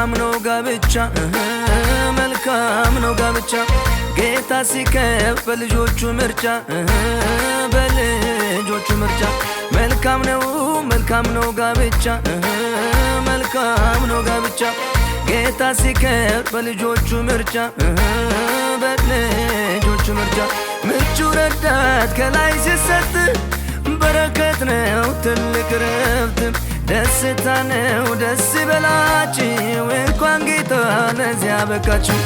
መልካም ነው ጋብቻ መልካም ነው ጋብቻ ጌታ ሲከብ በልጆቹ ምርጫ በልጆቹ ምርጫ መልካም ነው ጋብቻ መልካም ነው ጋብቻ ጌታ ሲከብ በልጆቹ ምርጫ በልጆቹ ምርጫ ምቹ ረዳት ከላይ ሲሰጥ በረከት ነው ትልቅ ረፍት ደስታ ነው ደስ ይበላችሁ እንኳን ጌታ ለዚያ በቃችሁ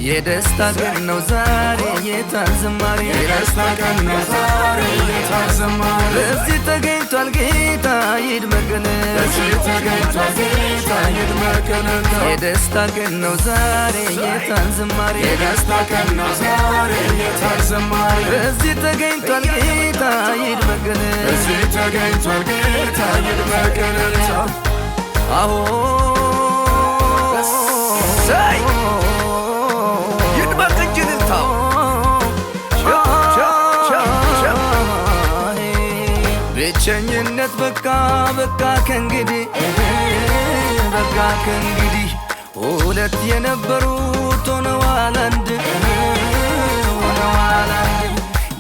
የደስታ ቀን ነው ዛሬ የታዘማሪ የደስታ ቀን ነው ዛሬ የታዘማሪ በዚህ ተገኝቷል ጌታ ይድመቅልን በዚህ ተገኝቷል ጌታ ይድመቅልን የደስታ ቀን ነው ዛሬ የታዘማሪ የደስታ ቀን ነው ዛሬ የታዘማሪ በዚህ ተገኝቷል ጌታ ይድመቅልን በዚህ ተገኝቷል ጌታ ይድመቅልን አዎ ሳይ ብቸኝነት በቃ ከእንግዲህ ሁለት የነበሩት ሆነዋል አንድ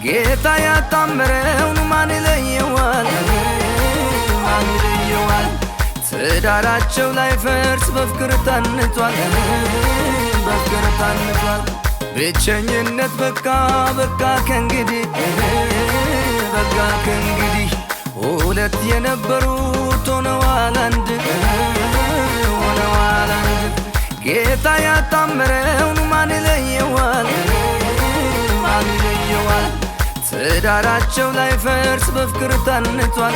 ጌታ ያጣመረውን ማን ይለየዋል ትዳራቸው ላይ ፈርስ በፍቅር ታንጿል ብቸኝነት በቃ ከእንግዲህ ሁለት የነበሩት ሆነዋል አንድ ጌታ ያጣመረውን ማን ይለየዋል ትዳራቸው ላይ ፈርስ በፍቅር ታንጿል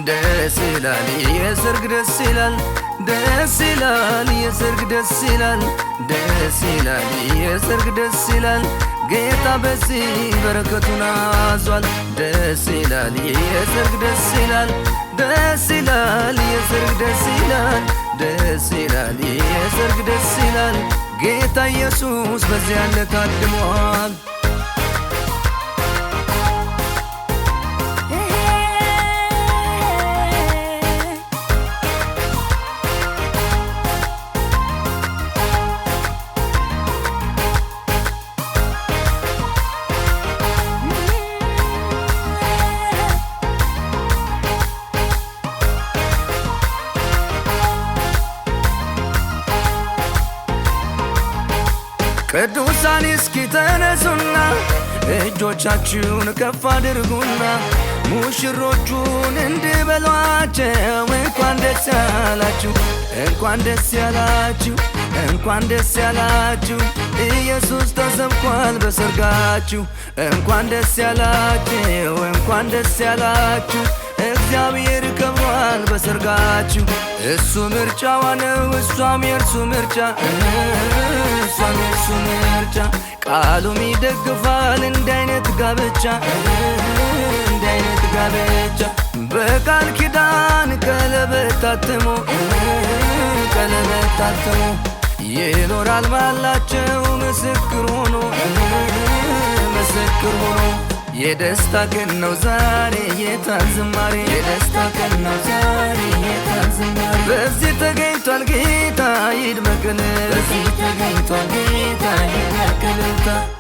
ደስ ይላል የሰርግ ደስ ይላል ደስ ይላል የሰርግ ደስ ይላል ደስ ይላል የሰርግ ደስ ይላል ጌታ በዚህ በረከቱን አዟል ደስ ይላል የሰርግ ደስ ይላል ደስ ይላል የሰርግ ደስ ይላል ደስ ይላል የሰርግ ደስ ይላል ጌታ ኢየሱስ በዚያ ታድሟል ቅዱሳን እስኪ ተነሱና እጆቻችሁን ከፍ አድርጉና ሙሽሮቹን እንዲህ በሏቸው እንኳን ደስ ያላችሁ እንኳን ደስ ያላችሁ እንኳን ደስ ያላችሁ ኢየሱስ ተሰብኳል በሰርጋችሁ እንኳን ደስ ያላችሁ እንኳን ደስ ያላችሁ እግዚአብሔር ከብሯል በሰርጋችሁ እሱ ምርጫዋ ነው እሷም የእርሱ ምርጫ ቃሉም ይደግፋል እንደ አይነት ጋብቻ በቃል ኪዳን ቀለበት ታትሞ ይኖራል ባላቸው ምስክር ሆኖ የደስታ ቀን ነው ዛሬ የታዘማሪ የደስታ ቀን ነው ዛሬ የታዘማሪ በዚህ ተገኝቷል ጌታ ይድመቅልን በዚህ ተገኝቷል ጌታ ይድመቅልን